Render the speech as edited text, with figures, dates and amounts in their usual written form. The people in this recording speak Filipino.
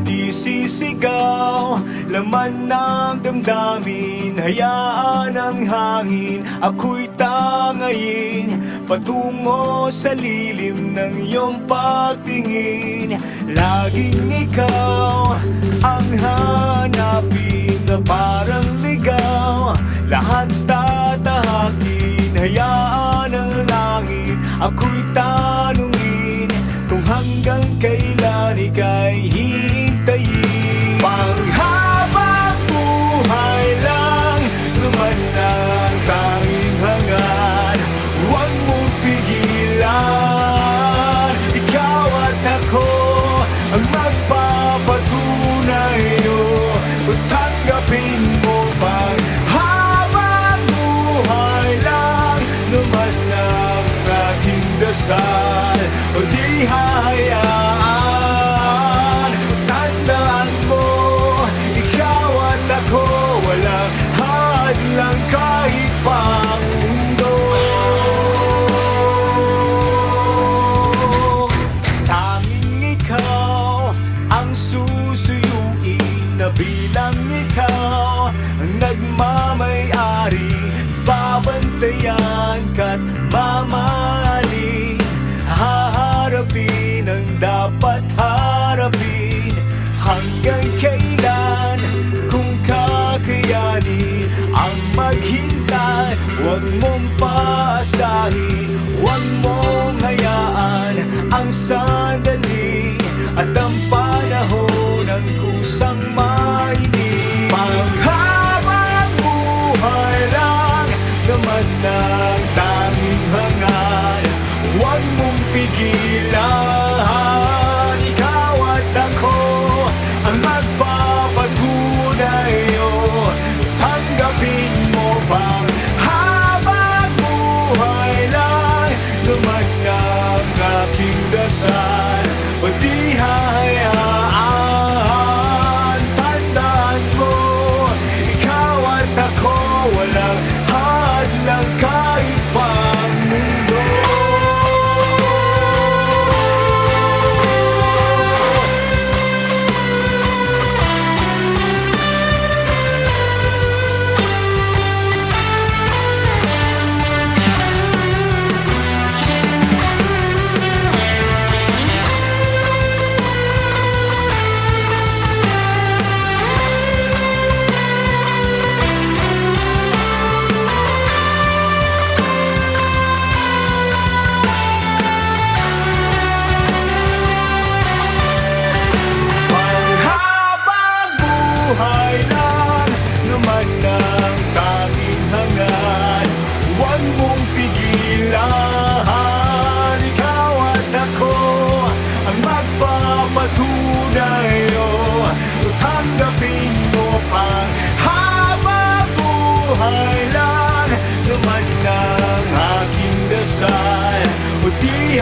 di sisigaw. Laman ng damdamin, hayaan ang hangin. Ako'y tangayin patungo sa lilim ng iyong pagtingin. Laging ikaw ang hanapin na parang ligaw. Lahat tatahakin, hayaan ang langit. Ako'y tanungin kung hanggang kailan ika'y hihintayin. Panghabang buhay lang naman ang tanging hangad. Huwag mong pigilan, ikaw at ako ang magpapatunay. O tanggapin mo bang habang buhay lang naman ang aking dasal. O di hahayaan, tandaan mo, ikaw at ako walang hadlang kahit pang mundo. Tanging ikaw ang susuyuin na bilang ikaw ang nagmamay-ari. Babantayan ka't mamahalin, haharapin ang dapat harapin. Hanggang kailan kung kakayanin ang maghintay. Huwag mong paasahin, huwag mong hayaan ang sandali at ang panahon ng kusang mainit. Panghabang buhay lang naman ang tanging hangad. Huwag mong pigilan, ikaw at ako ang magpapatunay. O tanggapin mo bang habang buhay lang naman ang aking dasal. O di hahayaan, tandaan mo, ikaw at ako walang hadlang kahit pang mundo. Buhay lang naman ang tanging hangad. Huwag mong pigilan, ikaw at ako ang magpapatunay. O tanggapin mo pang habang buhay lang naman ang aking dasal. O di